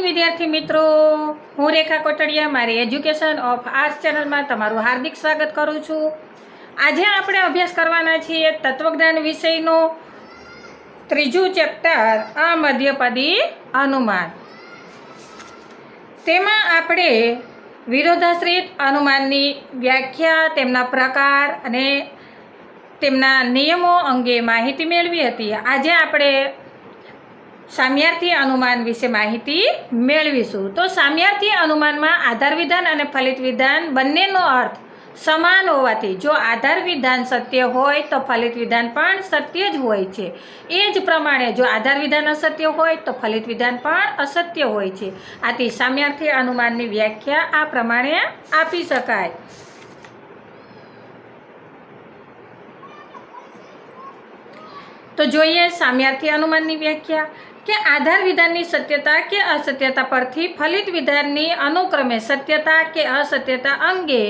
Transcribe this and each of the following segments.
विद्यार्थी मित्रों, हूँ रेखा कोटड़िया मारी एज्युकेशन ऑफ आर्ट्स चैनल में तमारुं हार्दिक स्वागत करूँ छूँ। आज आपणे अभ्यास करवाना छीए तत्वज्ञान विषयनो त्रीजું चेप्टर अमध्यपदी अनुमान। तेमां आपणे विरोधाश्रित अनुमाननी व्याख्या, तेमना प्रकार अने तेमना नियमों अंगे माहिती मेळवी हती। आज आपणे साम्यार्थी अनुमान विषे माहिती मेळवीशुं। तो साम्यार्थी अनुमान में आधार विधान और फलित विधान बंनेनो अर्थ समान होवाथी जो आधार विधान सत्य होय तो फलित विधान पण सत्य ज होय छे। ए ज प्रमाणे जो आधार विधान असत्य होय तो फलित विधान पण असत्य होय छे। आथी साम्यार्थी अनुमाननी व्याख्या आ प्रमाणे आपी शकाय। तो जोईए साम्यार्थी अनुमाननी व्याख्या कि आधार विधाननी सत्यता के असत्यता परथी फलित विधाननी अनुक्रमे सत्यता के असत्यता अंगे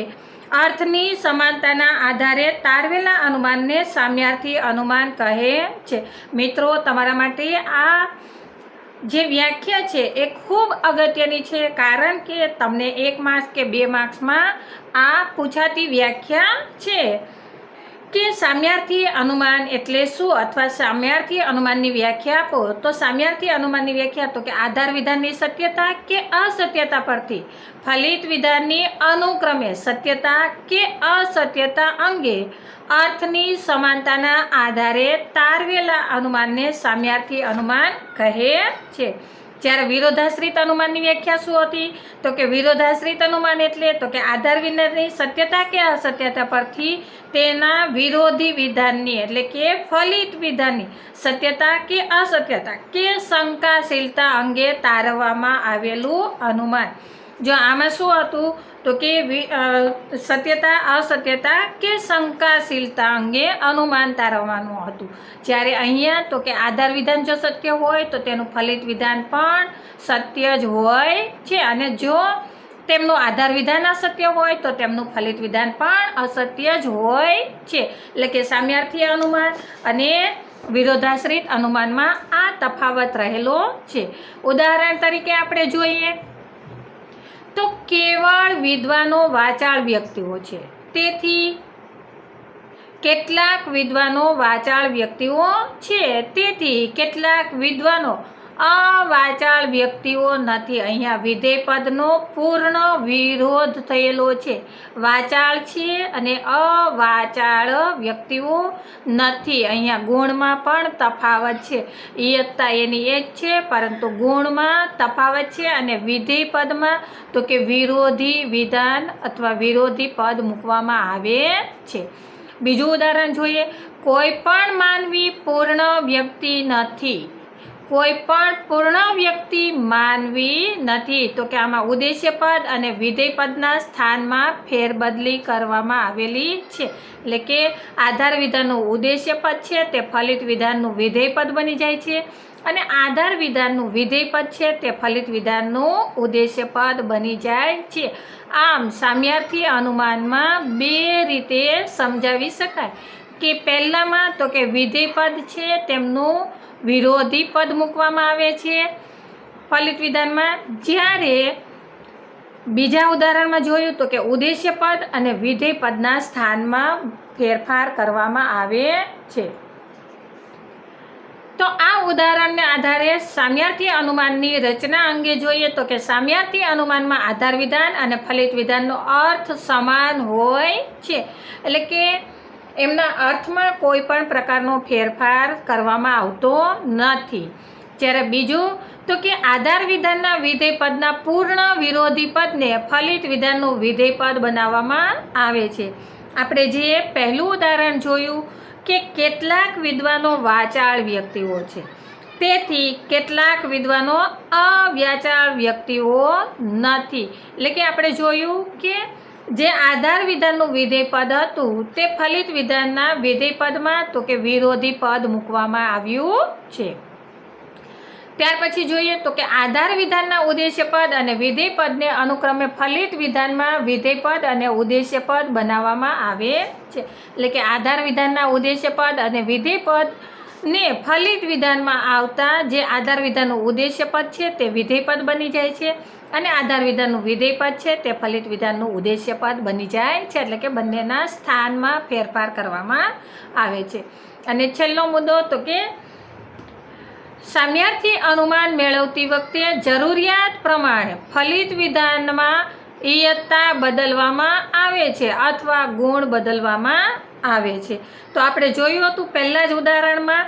अर्थनी समानताना आधारे तारवेला अनुमानने साम्यार्थी अनुमान कहे छे। मित्रों, तमारा माटे आ जे व्याख्या छे ए खूब अगत्यनी छे, कारण के तमने 1 मार्क्स के 2 मार्क्स में आ पूछाती व्याख्या छे कि साम्यार्थी अनुमान एटले शुं अथवा साम्यार्थी अनुमाननी व्याख्या आपो। तो साम्यार्थी अनुमाननी व्याख्या तो कि आधार विधाननी सत्यता के असत्यता परथी फलित विधाननी अनुक्रमे सत्यता के असत्यता अंगे अर्थनी समानताना आधारे तारवेला अनुमानने साम्यार्थी अनुमान कहे छे। त्यारे विरोधाश्रित अनुमाननी व्याख्या शुं हती तो कि विरोधाश्रित अनुमान एटले तो कि आधार विधाननी सत्यता के असत्यता परथी तेना विरोधी विधाननी एटले के फलित विधाननी सत्यता के असत्यता के शंकाशीलता अंगे तारववामां आवेलुं अनुमान। जो आमां शुं हतुं तो कि सत्यता असत्यता के शंकाशीलता अंगे अनुमान तारववानुं हतुं। ज्यारे अहींया तो कि आधार विधान जो सत्य होय तो तेनुं फलित विधान पण सत्य ज होय छे, अने जो तेमनुं आधार विधान असत्य होय तो तेमनुं फलित विधान पण असत्य ज होय छे। એટલે કે સામ્યાર્થી अनुमान अने विरोधाश्रित अनुमान में आ तफावत रहेलो छे। उदाहरण तरीके आपणे जोईए तो केवळ विद्वानो वाचाळ व्यक्तिओ छे, तेथी केटलाक विद्वानो वाचाळ व्यक्तिओ छे, तेथी केटलाक विद्वानो अवाचाळ व्यक्तिओ नथी। अहींया विधेय पदनो पूर्ण विरोध थयेलो छे। वाचाळ छे अने अवाचाळ व्यक्तिओ नथी। अहींया गुणमां पण तफावत छे। इयत्ता एनी एक छे, परंतु गुणमां तफावत छे अने विधेय पदमां तो कि विरोधी विधान अथवा विरोधी पद मूकवामां आवे छे। बीजुं उदाहरण जोईए, कोई पण मानवी पूर्ण व्यक्ति नथी। कोई पण पूर्ण व्यक्ति मानवी नथी तो कि आमां उद्देश्य पद अने विधेय पदना स्थानमा फेरबदली करवामां आवेली छे। એટલે કે आधार विधानનું उद्देश्य पद छे ते फलित विधानનું विधेय पद बनी जाय छे અને आधार विधानનું विधेय पद छे ते फलित विधानનું उद्देश्य पद बनी जाय छे। आम साम्यार्थी अनुमानमा 2 रीते समजावी शकाय कि पहेलामां तो कि विधेय पद छे तेमनुं विरोधी पद मूकवामां आवे छे फलित विधान में। ज्यारे बीजा उदाहरण में जोयुं तो कि उद्देश्य पद अने विधेय पदना स्थान में फेरफार करवामां आवे छे। तो आ उदाहरण ने आधारे साम्यार्थी अनुमाननी रचना अंगे जोईए तो कि साम्यार्थी अनुमान में आधार विधान अने फलित विधाननो अर्थ समान होय छे, એટલે કે एमना अर्थ में कोईपण प्रकारनो फेरफार करवामां आवतो नथी। त्यारे बीजुं तो कि आधार विधानना विधेय पदना पूर्ण विरोधी पदने फलित विधाननुं विधेय पद बनाववामां आवे छे। आपणे जे पहेलुं उदाहरण जोयुं कि केटलाक विद्वानो वाचाळ व्यक्तिओ छे, तेथी केटलाक विद्वानो अव्याचाळ व्यक्तिओ नथी। એટલે કે આપણે જોયું કે जे आधार विधानનું विधेय पद हतुं ते फलित विधानना विधेय पदमां तो कि विरोधी पद मूकवामां आव्युं छे। त्यार पछी जोईए तो कि आधार विधानना उद्देश्य पद अने विधेय पदने अनुक्रमे फलित विधानमां विधेय पद अने उद्देश्य पद बनाववामां आवे छे। એટલે કે आधार विधानना उद्देश्य पद अने विधेय पद ને ફલિત વિધાનમાં આવતા જે આધાર વિધાનનું ઉદ્દેશ્ય પદ છે તે વિધેય પદ બની જાય છે અને આધાર વિધાનનું વિધેય પદ છે તે ફલિત વિધાનનું ઉદ્દેશ્ય પદ બની જાય છે, એટલે કે બંનેના સ્થાનમાં ફેરફાર કરવામાં આવે છે. અને છેલ્લો મુદ્દો તો કે સામ્યાર્થી અનુમાન મેળવતી વખતે જરૂરિયાત પ્રમાણે ફલિત વિધાનમાં ઇયત્તા બદલવામાં આવે છે અથવા ગુણ બદલવામાં આવે છે. તો આપણે જોયું હતું પહેલાં જ ઉદાહરણમાં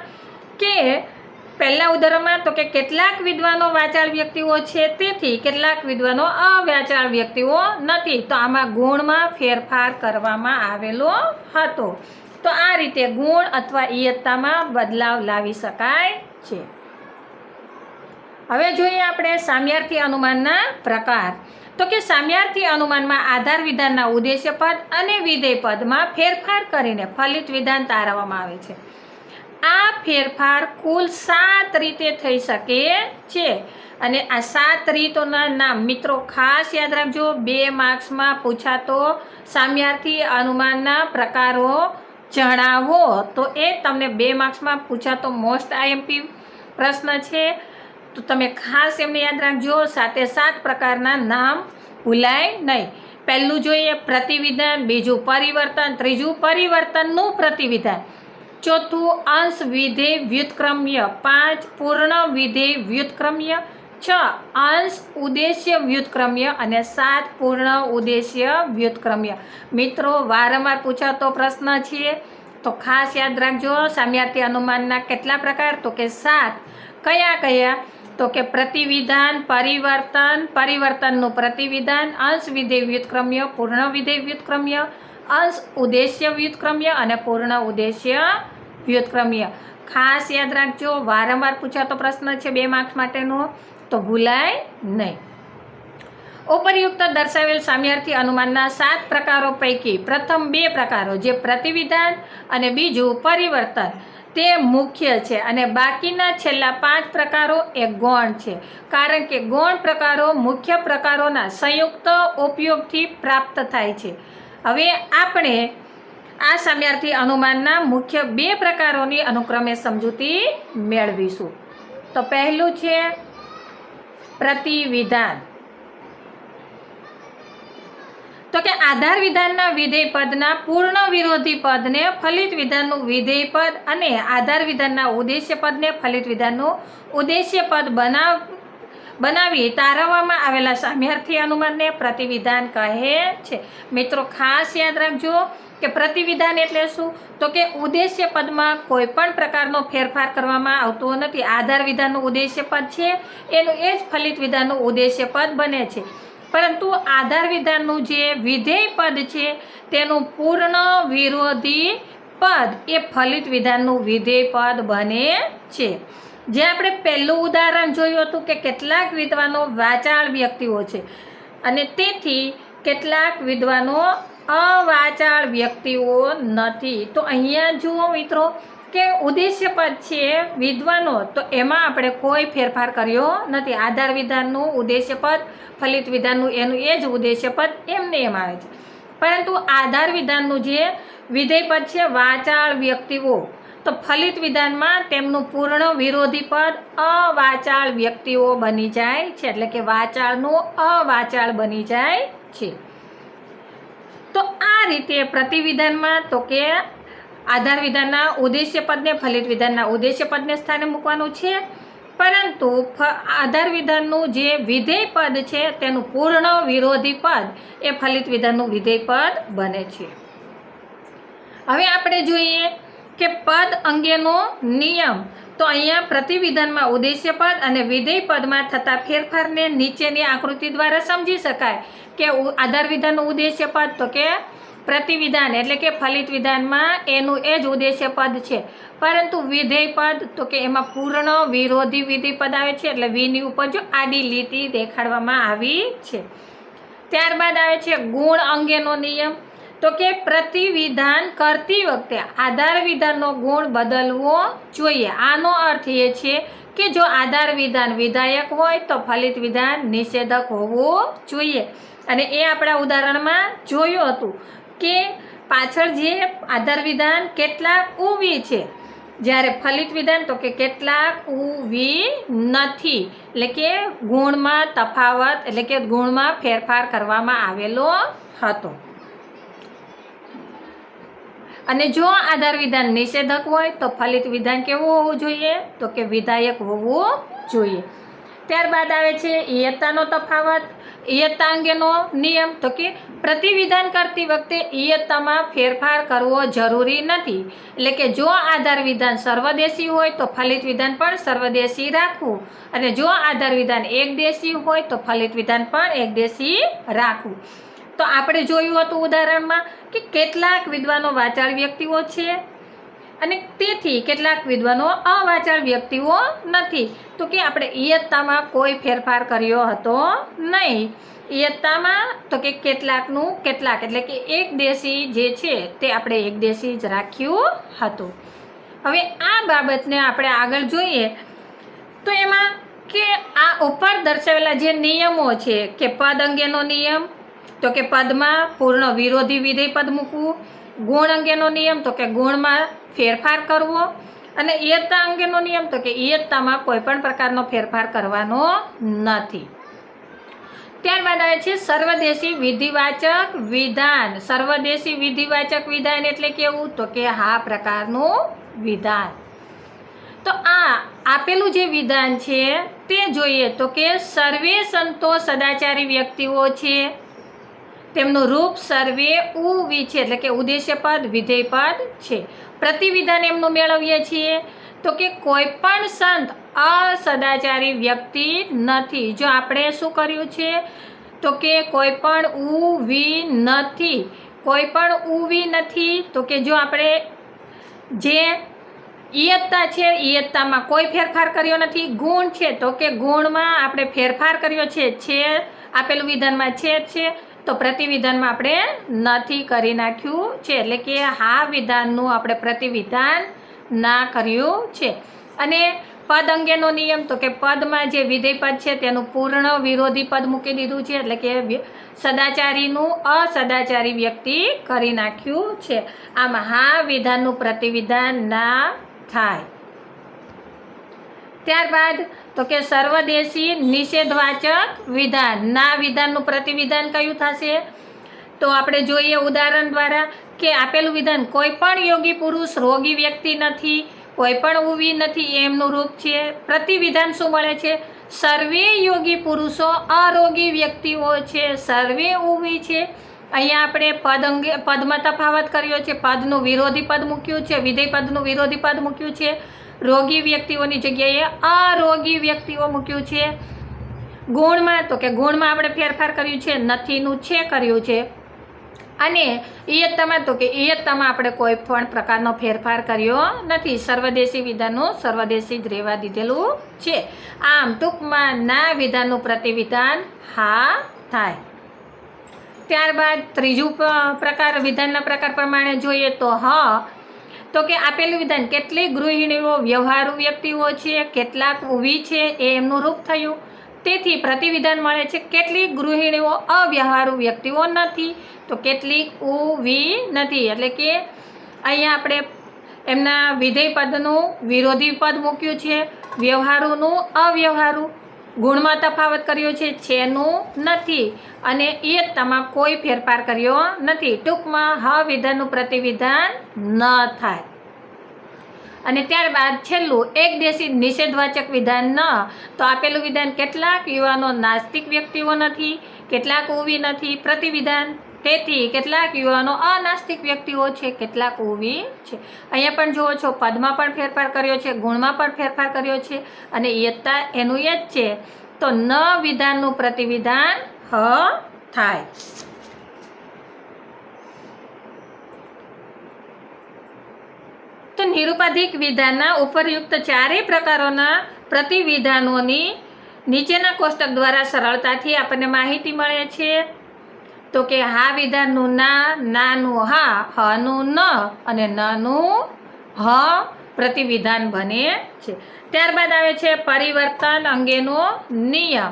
કે તો કે કેટલાક વિદ્વાનો વાચાળ વ્યક્તિઓ છે, તેથી કેટલાક વિદ્વાનો અવાચાળ વ્યક્તિઓ નથી. તો આમાં ગુણમાં ફેરફાર કરવામાં આવેલો હતો. તો આ રીતે ગુણ અથવા ઇયત્તામાં બદલાવ લાવી શકાય છે. હવે જોઈએ આપણે સામ્યાર્થી અનુમાનના પ્રકાર. તો કે સામ્યાર્થી અનુમાનમાં આધાર વિધાનના ઉદ્દેશ્ય પદ અને વિધેય પદમાં ફેરફાર કરીને ફલિત વિધાન તારવવામાં આવે છે. આ ફેરફાર કુલ 7 રીતે થઈ શકે છે અને આ 7 રીતોના નામ મિત્રો ખાસ યાદ રાખજો. 2 માર્ક્સમાં પૂછાતો સામ્યાર્થી અનુમાનના પ્રકારો જણાવો, તો એ તમને 2 માર્ક્સમાં પૂછાતો મોસ્ટ આઈએમપી પ્રશ્ન છે. તો તમે ખાસ એમને યાદ રાખજો. 7 પ્રકારના નામ ભૂલાય નહીં. પહેલું જોઈએ પ્રતિવિધાન, બીજું પરિવર્તન, ત્રીજું પરિવર્તનનું પ્રતિવિધાન, ચોથું અંશ વિધેય વ્યુત્ક્રમ્ય, 5 પૂર્ણ વિધેય વ્યુત્ક્રમ્ય, 6 અંશ ઉદ્દેશ્ય વ્યુત્ક્રમ્ય અને 7 પૂર્ણ ઉદ્દેશ્ય વ્યુત્ક્રમ્ય. મિત્રો વારંવાર પૂછાતો પ્રશ્ન છે, તો ખાસ યાદ રાખજો. સામ્યાર્થી અનુમાનના કેટલા પ્રકાર? તો કે 7. કયા? તો કે પ્રતિવિધાન, પરિવર્તન, પરિવર્તનનું પ્રતિવિધાન, અંશ વિધેય વ્યુત્ક્રમ્ય, પૂર્ણ વિધેય વ્યુત્ક્રમ્ય, અંશ ઉદ્દેશ્ય વ્યુત્ક્રમ્ય અને પૂર્ણ ઉદ્દેશ્ય વ્યુત્ક્રમ્ય. ખાસ યાદ રાખજો. વારંવાર પૂછાતો પ્રશ્ન છે 2 માર્ક્સ માટેનો, તો ભૂલાય નહીં. ઉપરયુક્ત દર્શાવેલ સામ્યાર્થી અનુમાનના 7 પ્રકારો પૈકી પ્રથમ 2 પ્રકારો જે પ્રતિવિધાન અને બીજું પરિવર્તન તે મુખ્ય છે અને બાકીના છેલ્લા 5 પ્રકારો એ ગૌણ છે, કારણ કે ગૌણ પ્રકારો મુખ્ય પ્રકારોના સંયુક્ત ઉપયોગથી પ્રાપ્ત થાય છે. હવે આપણે આ સામ્યાર્થી અનુમાનના મુખ્ય 2 પ્રકારોની અનુક્રમે સમજૂતી મેળવીશું. તો પહેલું છે પ્રતિવિધાન. તો કે આધાર વિધાનના વિધેય પદના પૂર્ણ વિરોધી પદને ફલિત વિધાનનું વિધેય પદ અને આધાર વિધાનના ઉદ્દેશ્ય પદને ફલિત વિધાનનું ઉદ્દેશ્ય પદ બનાવી તારવવામાં આવેલા સામ્યાર્થી અનુમાનને પ્રતિવિધાન કહે છે. મિત્રો ખાસ યાદ રાખજો કે પ્રતિવિધાન એટલે શું? તો કે ઉદ્દેશ્ય પદમાં કોઈ પણ પ્રકારનો ફેરફાર કરવામાં આવતો નથી. આધાર વિધાનનું ઉદ્દેશ્ય પદ છે એનું એ જ ફલિત વિધાનનું ઉદ્દેશ્ય પદ બને છે, પરંતુ આધાર વિધાનનું જે વિધેય પદ છે તેનું પૂર્ણ વિરોધી પદ એ ફલિત વિધાનનું વિધેય પદ બને છે. જે આપણે પહેલું ઉદાહરણ જોયું હતું કે કેટલાક વિદ્વાનો વાચાળ વ્યક્તિઓ છે અને તેથી કેટલાક વિદ્વાનો અવાચાળ વ્યક્તિઓ નથી. તો અહીંયા જુઓ મિત્રો કે ઉદ્દેશ્ય પદ છે વિદ્વાનો, તો એમાં આપણે કોઈ ફેરફાર કર્યો નથી. આધાર વિધાનનું ઉદ્દેશ્ય પદ, ફલિત વિધાનનું એનું એ જ ઉદ્દેશ્ય પદ એમને એમ આવે છે, પરંતુ આધાર વિધાનનું જે વિધેય પદ છે વાચાળ વ્યક્તિઓ, તો ફલિત વિધાનમાં તેમનું પૂર્ણ વિરોધી પદ અવાચાળ વ્યક્તિઓ બની જાય છે, એટલે કે વાચાળનું અવાચાળ બની જાય છે. તો આ રીતે પ્રતિવિધાનમાં તો કે આધાર વિધાનના ઉદ્દેશ્ય પદને ફલિત વિધાનના ઉદ્દેશ્ય પદને સ્થાને મૂકવાનું છે, પરંતુ આધાર વિધાનનું જે વિધેય પદ છે તેનું પૂર્ણ વિરોધી પદ એ ફલિત વિધાનનું વિધેય પદ બને છે. હવે આપણે જોઈએ કે પદ અંગેનો નિયમ. તો અહીંયા પ્રતિવિધાનમાં ઉદ્દેશ્ય પદ અને વિધેય પદમાં થતા ફેરફારને નીચેની આકૃતિ દ્વારા સમજી શકાય કે આધાર વિધાનનું ઉદ્દેશ્ય પદ તો કે પ્રતિવિધાન એટલે કે ફલિત વિધાનમાં એનું એ જ ઉદ્દેશ્ય પદ છે, પરંતુ વિધેય પદ તો કે એમાં પૂર્ણ વિરોધી વિધેય પદ આવે છે, એટલે વીની ઉપર જો આડી લીટી દેખાડવામાં આવી છે. ત્યારબાદ આવે છે ગુણ અંગેનો નિયમ. તો કે પ્રતિવિધાન કરતી વખતે આધાર વિધાનનો ગુણ બદલવો જોઈએ. આનો અર્થ એ છે કે જો આધાર વિધાન વિધાયક હોય તો ફલિત વિધાન નિષેધક હોવું જોઈએ, અને એ આપણા ઉદાહરણમાં જોયું હતું કે પાછળ જે આધાર વિધાન કેટલાક ઉવી છે જ્યારે ફલિત વિધાન તો કે કેટલાક ઉવી નથી, એટલે કે ગુણમાં તફાવત, એટલે કે ગુણમાં ફેરફાર કરવામાં આવેલો હતો. અને જો આધાર વિધાન નિષેધક હોય તો ફલિત વિધાન કેવું હોવું જોઈએ? તો કે વિધાયક હોવું જોઈએ. ત્યારબાદ આવે છે ઇયત્તાનો તફાવત, ઇયત્તા અંગેનો નિયમ. તો કે પ્રતિવિધાન કરતી વખતે ઇયત્તામાં ફેરફાર કરવો જરૂરી નથી. એટલે કે જો આધાર વિધાન સર્વદેશી હોય તો ફલિત વિધાન પણ સર્વદેશી રાખવું, અને જો આધાર વિધાન એકદેશી હોય તો ફલિત વિધાન પણ એકદેશી રાખવું. તો આપણે જોયું હતું ઉદાહરણમાં કે કેટલાક વિદ્વાનો વાચાળ વ્યક્તિઓ છે અને તેથી કેટલાક વિદ્વાનો અવાચાળ વ્યક્તિઓ નથી. તો કે આપણે ઇયત્તામાં કોઈ ફેરફાર કર્યો હતો નહીં. ઇયત્તામાં તો કે કેટલાકનું કેટલાક, એટલે કે એકદેશી જે છે તે આપણે એકદેશી જ રાખ્યું હતું. હવે આ બાબતને આપણે આગળ જોઈએ તો એમાં કે આ ઉપર દર્શાવેલા જે નિયમો છે કે પદ અંગેનો નિયમ, તો કે પદમાં પૂર્ણ વિરોધી વિધેય પદ મૂકવું. ગુણ અંગેનો નિયમ, તો કે ગુણમાં ફેરફાર કરવો. અને ઇયત્તા અંગેનો નિયમ, તો કે ઇયત્તામાં કોઈ પણ પ્રકારનો ફેરફાર કરવાનો નથી. ત્યારબાદ આવે છે સર્વદેશી વિધિવાચક વિધાન. સર્વદેશી વિધિવાચક વિધાન એટલે કેવું? તો કે આ પ્રકારનું વિધાન. તો આ આપેલું જે વિધાન છે તે જોઈએ તો કે સર્વે સંતો સદાચારી વ્યક્તિઓ છે, તેમનું રૂપ સર્વે ઉવી છે, એટલે કે ઉદ્દેશ્ય પદ વિધેય પદ છે. પ્રતિવિધાન એમનું મેળવીએ છીએ તો કે કોઈ પણ સંત અસદાચારી વ્યક્તિ નથી. જો આપણે શું કર્યું છે તો કે કોઈ પણ ઉવી નથી, કોઈ પણ ઉવી નથી. તો કે જો આપણે જે ઇયત્તા છે ઇયત્તામાં કોઈ ફેરફાર કર્યો નથી. ગુણ છે તો કે ગુણમાં આપણે ફેરફાર કર્યો છે આપેલું વિધાનમાં છે તો પ્રતિવિધાનમાં આપણે નથી કરી નાખ્યું છે, એટલે કે આ વિધાનનું આપણે પ્રતિવિધાન ના કર્યું છે. અને પદ અંગેનો નિયમ, તો કે પદમાં જે વિધેય પદ છે તેનું પૂર્ણ વિરોધી પદ મૂકી દીધું છે, એટલે કે સદાચારીનું અસદાચારી વ્યક્તિ કરી નાખ્યું છે. આમ આ વિધાનનું પ્રતિવિધાન ના થાય. ત્યારબાદ તો કે સર્વદેશી નિષેધવાચક વિધાન. ના વિધાનનું પ્રતિવિધાન કયું થશે? તો આપણે જોઈએ ઉદાહરણ દ્વારા કે આપેલું વિધાન કોઈ પણ યોગી પુરુષ રોગી વ્યક્તિ નથી, કોઈ પણ ઉવી નથી એમનું રૂપ છે. પ્રતિવિધાન શું મળે છે? સર્વે યોગી પુરુષો અરોગી વ્યક્તિઓ છે, સર્વે ઉવી છે. અહીંયા આપણે પદમાં તફાવત કર્યો છે, પદનું વિરોધી પદ મૂક્યું છે, વિધેય પદનું વિરોધી પદ મૂક્યું છે. રોગી વ્યક્તિઓની જગ્યાએ અરોગી વ્યક્તિઓ મૂક્યું છે. ગુણમાં તો કે ગુણમાં આપણે ફેરફાર કર્યું છે, નથીનું છે કર્યું છે. અને ઇયત્તામાં તો કે ઇયત્તામાં આપણે કોઈ પણ પ્રકારનો ફેરફાર કર્યો નથી. સર્વદેશી વિધાનનું સર્વદેશી જ રહેવા દીધેલું છે. આમ ટૂંકમાં ના વિધાનનું પ્રતિવિધાન હા થાય. ત્યારબાદ ત્રીજું પ્રકાર વિધાનના પ્રકાર પ્રમાણે જોઈએ તો તો કે આપેલું વિધાન કેટલીક ગૃહિણીઓ વ્યવહારુ વ્યક્તિઓ છે, કેટલાક ઉવી છે એ એમનું રૂપ થયું. તેથી પ્રતિવિધાન મળે છે કેટલીક ગૃહિણીઓ અવ્યવહારુ વ્યક્તિઓ નથી, તો કેટલીક ઉવી નથી. એટલે કે અહીંયા આપણે એમના વિધેય પદનું વિરોધી પદ મૂક્યું છે, વ્યવહારુનું અવ્યવહારુ, ગુણમાં તફાવત કર્યો છેનું નથી, અને ઇયત્તામાં કોઈ ફેરફાર કર્યો નથી. ટૂંકમાં વિધાનનું પ્રતિવિધાન ન થાય. અને ત્યારબાદ છેલ્લું એકદેશી નિષેધવાચક વિધાન ન. તો આપેલું વિધાન કેટલાક યુવાનો નાસ્તિક વ્યક્તિઓ નથી, કેટલાક ઉવી નથી. પ્રતિવિધાન તેથી કેટલાક યુવાનો અનાસ્તિક વ્યક્તિઓ છે, કેટલાક ઉવી છે. અહીંયા પણ જુઓ છો પદમાં પણ ફેરફાર કર્યો છે, ગુણમાં પણ ફેરફાર કર્યો છે, અને ઇયત્તા એનું જ છે. તો ન વિધાનનું પ્રતિવિધાન થાય. તો નિરુપાધિક વિધાનના ઉપરયુક્ત ચારેય પ્રકારોના પ્રતિવિધાનોની નીચેના કોષ્ટક દ્વારા સરળતાથી આપણને માહિતી મળે છે. તો કે હા વિધાનનું નાનું હનું ન અને નનું પ્રતિવિધાન બને છે. ત્યારબાદ આવે છે પરિવર્તન અંગેનો નિયમ.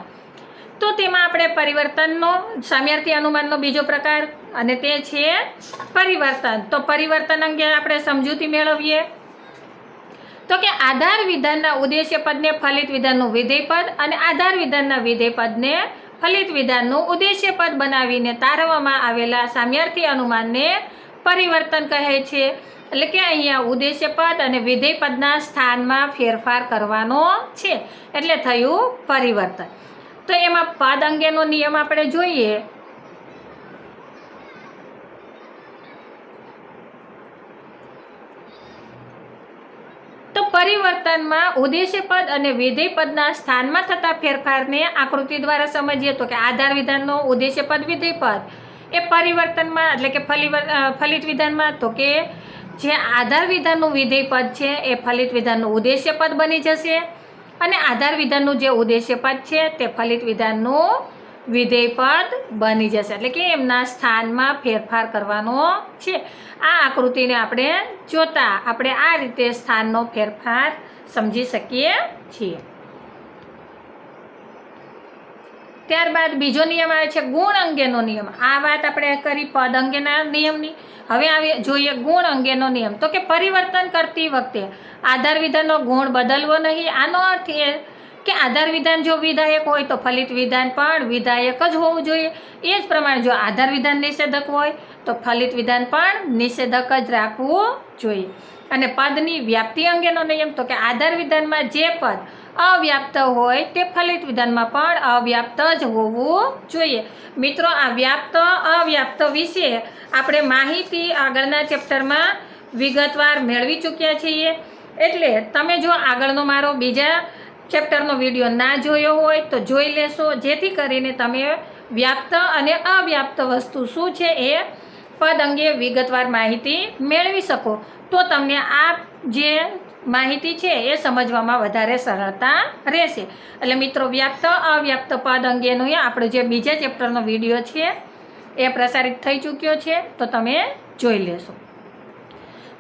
તો તેમાં આપણે પરિવર્તનનો સામ્યાર્થી અનુમાનનો બીજો પ્રકાર, અને તે છે પરિવર્તન. તો પરિવર્તન અંગે આપણે સમજૂતી મેળવીએ. તો કે આધાર વિધાનના ઉદ્દેશ્ય પદને ફલિત વિધાનનું વિધેય પદ અને આધાર વિધાનના વિધેય પદને ફલિત વિધાનનું ઉદ્દેશ્ય પદ બનાવીને તારવવામાં આવેલા સામ્યાર્થી અનુમાનને પરિવર્તન કહે છે. એટલે કે અહીંયા ઉદ્દેશ્ય પદ અને વિધેય પદના સ્થાનમાં ફેરફાર કરવાનો છે એટલે થયું પરિવર્તન. તો એમાં પદ અંગેનો નિયમ આપણે જોઈએ. તો પરિવર્તનમાં ઉદ્દેશ્ય પદ અને વિધેય પદના સ્થાનમાં થતા ફેરફારને આકૃતિ દ્વારા સમજીએ તો કે આધાર વિધાનનો ઉદ્દેશ્ય પદ વિધેય પદ એ પરિવર્તનમાં એટલે કે ફલિત વિધાનમાં તો કે જે આધાર વિધાનનું વિધેય પદ છે એ ફલિત વિધાનનું ઉદ્દેશ્ય પદ બની જશે અને આધાર વિધાનનું જે ઉદ્દેશ્ય પદ છે તે ફલિત વિધાનનું વિધેય પદ બની જશે. એટલે કે એમના સ્થાનમાં ફેરફાર કરવાનો છે. આ આકૃતિને આપણે જોતા આપણે આ રીતે સ્થાનનો ફેરફાર સમજી શકીએ છીએ. ત્યારબાદ બીજો નિયમ આવે છે ગુણ અંગેનો નિયમ. આ વાત આપણે કરી પદ અંગેના નિયમની. હવે જોઈએ ગુણ અંગેનો નિયમ. તો કે પરિવર્તન કરતી વખતે આધાર વિધાનનો ગુણ બદલવો નહીં. આનો અર્થ એ કે આધાર વિધાન જો વિધાયક હોય તો ફલિત વિધાન પણ વિધાયક જ હોવું જોઈએ. એ જ પ્રમાણે જો આધાર વિધાન નિષેધક હોય તો ફલિત વિધાન પણ નિષેધક જ રાખવું જોઈએ. અને પદની વ્યાપ્તિ અંગેનો નિયમ તો કે આધાર વિધાનમાં જે પદ અવ્યાપ્ત હોય તે ફલિત વિધાનમાં પણ અવ્યાપ્ત જ હોવું જોઈએ. મિત્રો, આ વ્યાપ્ત અવ્યાપ્ત વિશે આપણે માહિતી આગળના ચેપ્ટરમાં વિગતવાર મેળવી ચૂક્યા છીએ. એટલે તમે જો આગળનો મારો બીજા ચેપ્ટરનો વિડીયો ના જોયો હોય તો જોઈ લેશો, જેથી કરીને તમે વ્યાપ્ત અને અવ્યાપ્ત વસ્તુ શું છે એ પદ અંગે વિગતવાર માહિતી મેળવી શકો. તો તમને આ જે માહિતી છે એ સમજવામાં વધારે સરળતા રહેશે. એટલે મિત્રો, વ્યાપ્ત અવ્યાપ્ત પદ અંગેનો આપણો જે બીજા ચેપ્ટરનો વિડીયો છે એ પ્રસારિત થઈ ચૂક્યો છે, તો તમે જોઈ લેશો.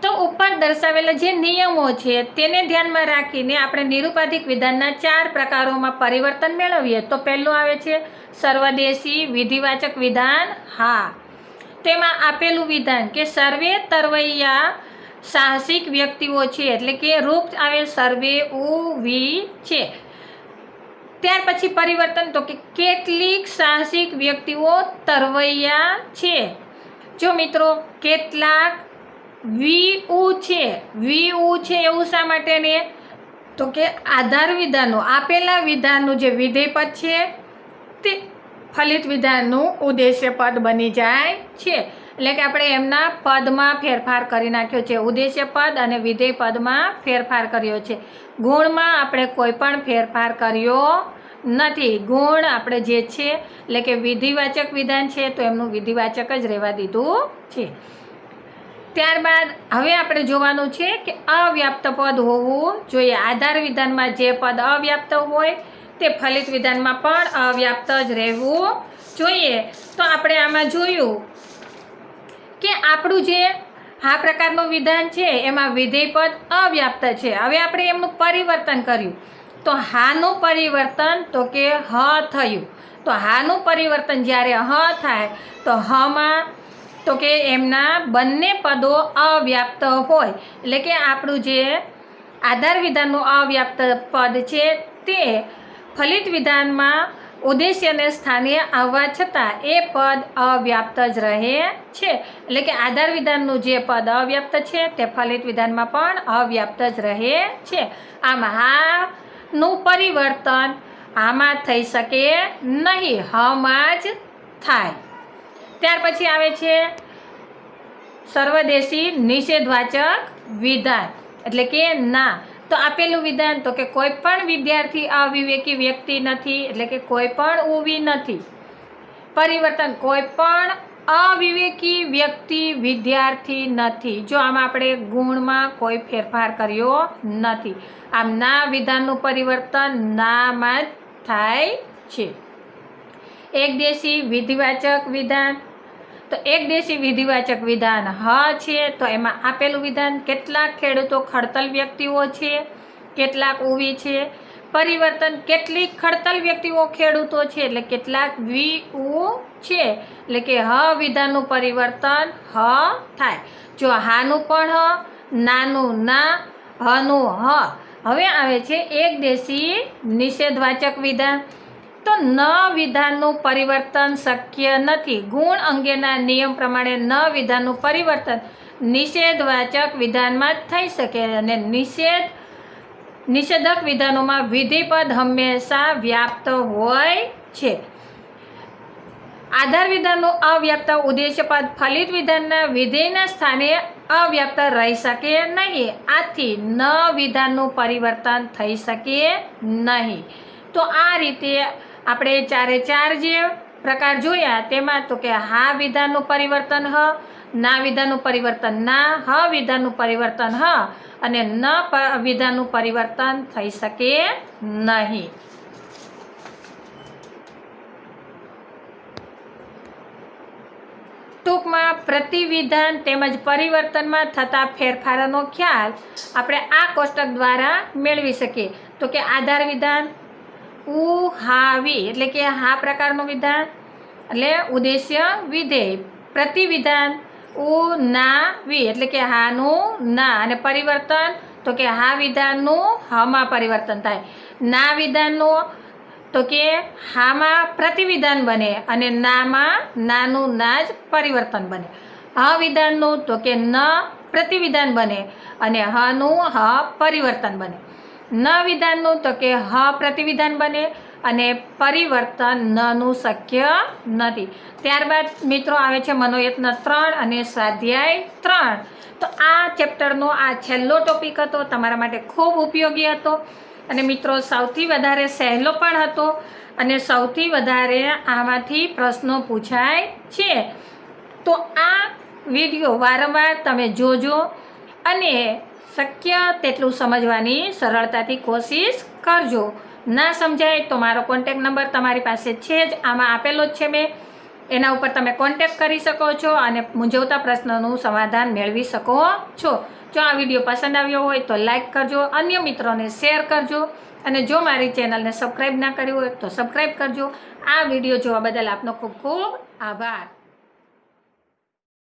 તો ઉપર દર્શાવેલા જે નિયમો છે તેને ધ્યાનમાં રાખીને આપણે નિરુપાધિક વિધાનના 4 પ્રકારોમાં પરિવર્તન મેળવીએ. તો પહેલું આવે છે સર્વદેશી વિધિવાચક વિધાન. હા, તેમાં આપેલું વિધાન કે સર્વે તરવૈયા સાહસિક વ્યક્તિઓ છે, એટલે કે રૂપ આવે સર્વે ઉવી છે. ત્યાર પછી પરિવર્તન તો કે કેટલીક સાહસિક વ્યક્તિઓ તરવૈયા છે. જો મિત્રો, કેટલાક વીઉ છે એવું શા માટે ને? તો કે આધાર વિધાનો આપેલા વિધાનનું જે વિધેય પદ છે તે ફલિત વિધાનનું ઉદ્દેશ્ય પદ બની જાય છે. એટલે કે આપણે એમના પદમાં ફેરફાર કરી નાખ્યો છે. ઉદ્દેશ્ય પદ અને વિધેય પદમાં ફેરફાર કર્યો છે. ગુણમાં આપણે કોઈ પણ ફેરફાર કર્યો નથી. ગુણ આપણે જે છે એટલે કે વિધિવાચક વિધાન છે તો એમનું વિધિવાચક જ રહેવા દીધું છે. ત્યારબાદ હવે આપણે જોવાનું છે કે અવ્યાપ્ત પદ હોવું જોઈએ. આધાર વિધાનમાં જે પદ અવ્યાપ્ત હોય તે ફલિત વિધાનમાં પણ અવ્યાપ્ત જ રહેવું જોઈએ. તો આપણે આમાં જોયું કે આપણું જે આ પ્રકારનું વિધાન છે એમાં વિધેય પદ અવ્યાપ્ત છે. હવે આપણે એમનું પરિવર્તન કર્યું તો હાનું પરિવર્તન તો કે હ થયું. તો હાનું પરિવર્તન જ્યારે હ થાય તો હમાં તો કે એમના બંને પદો અવ્યાપ્ત હોય. એટલે કે આપણું જે આધાર વિધાનનું અવ્યાપ્ત પદ છે તે ફલિત વિધાનમાં ઉદ્દેશ્યને સ્થાને આવવા છતાં એ પદ અવ્યાપ્ત જ રહે છે. એટલે કે આધાર વિધાનનું જે પદ અવ્યાપ્ત છે તે ફલિત વિધાનમાં પણ અવ્યાપ્ત જ રહે છે. આમ હાનું પરિવર્તન આમાં થઈ શકે નહીં, હમાં જ થાય. ત્યાર પછી આવે છે સર્વદેશી નિષેધવાચક વિધાન. એટલે કે ના. તો આપેલું વિધાન તો કે કોઈ પણ વિદ્યાર્થી અવિવેકી વ્યક્તિ નથી, એટલે કે કોઈ પણ ઉવી નથી. પરિવર્તન કોઈ પણ અવિવેકી વ્યક્તિ વિદ્યાર્થી નથી. જો આમાં આપણે ગુણમાં કોઈ ફેરફાર કર્યો નથી. આમ ના વિધાનનું પરિવર્તન નામાં જ થાય છે. એકદેશી વિધિવાચક વિધાન. તો એકદેશી વિધિવાચક વિધાન હ છે તો એમાં આપેલું વિધાન કેટલાક ખેડૂતો ખડતલ વ્યક્તિઓ છે, કેટલાક ઉવી છે. પરિવર્તન કેટલીક ખડતલ વ્યક્તિઓ ખેડૂતો છે, એટલે કેટલાક વીઉ છે. એટલે કે હ વિધાનનું પરિવર્તન હ થાય. જો હાનું પણ હ, નાનું ના હનું હ. હવે આવે છે એકદેશી નિષેધવાચક વિધાન. તો ન વિધાનનું પરિવર્તન શક્ય નથી. ગુણ અંગેના નિયમ પ્રમાણે ન વિધાનનું પરિવર્તન નિષેધવાચક વિધાનમાં જ થઈ શકે. અને નિષેધક વિધાનોમાં વિધિપદ હંમેશા વ્યાપ્ત હોય છે. આધાર વિધાનનું અવ્યાપ્ત ઉદ્દેશ્યપદ ફલિત વિધાનના વિધેયના સ્થાને અવ્યાપ્ત રહી શકે નહીં. આથી ન વિધાનનું પરિવર્તન થઈ શકે નહીં. તો આ રીતે આપણે ચારે ચાર જે પ્રકાર જોયા તેમાં તો કે હા વિધાનનું પરિવર્તન હ, ના વિધાનનું પરિવર્તન ના, હ વિધાનનું પરિવર્તન હ અને ન વિધાનનું પરિવર્તન થઈ શકે નહીં. ટૂંકમાં પ્રતિવિધાન તેમજ પરિવર્તનમાં થતા ફેરફારોનો ખ્યાલ આપણે આ કોષ્ટક દ્વારા મેળવી શકીએ. તો કે આધાર વિધાન ઉ હા વી એટલે કે હા પ્રકારનું વિધાન એટલે ઉદ્દેશ્ય વિધેય. પ્રતિવિધાન ઉ ના વી એટલે કે હાનું ના અને પરિવર્તન તો કે હા વિધાનનું હમાં પરિવર્તન થાય. ના વિધાનનું તો કે હામાં પ્રતિવિધાન બને અને નામાં નાનું ના જ પરિવર્તન બને. હ વિધાનનું તો કે ન પ્રતિવિધાન બને અને હનું હ પરિવર્તન બને. ન વિધાનનું તો કે હ પ્રતિવિધાન બને અને પરિવર્તન નનું શક્ય નથી. ત્યારબાદ મિત્રો આવે છે મનોયત્ન 3 અને સ્વાધ્યાય 3. તો આ ચેપ્ટરનો આ છેલ્લો ટોપિક હતો, તમારા માટે ખૂબ ઉપયોગી હતો અને મિત્રો સૌથી વધારે સહેલો પણ હતો અને સૌથી વધારે આમાંથી પ્રશ્નો પૂછાય છે. તો આ વિડીયો વારંવાર તમે જોજો અને શક્ય તેટલું સમજવાની સરળતાથી કોશિશ કરજો. ના સમજાય તો મારો કોન્ટેક નંબર તમારી પાસે છે જ, આમાં આપેલો જ છે મેં. એના ઉપર તમે કોન્ટેક કરી શકો છો અને મૂંઝવતા પ્રશ્નોનું સમાધાન મેળવી શકો છો. જો આ વિડીયો પસંદ આવ્યો હોય તો લાઈક કરજો, અન્ય મિત્રોને શેર કરજો અને જો મારી ચેનલને સબસ્ક્રાઈબ ના કરી હોય તો સબસ્ક્રાઈબ કરજો. આ વિડીયો જોવા બદલ આપનો ખૂબ ખૂબ આભાર.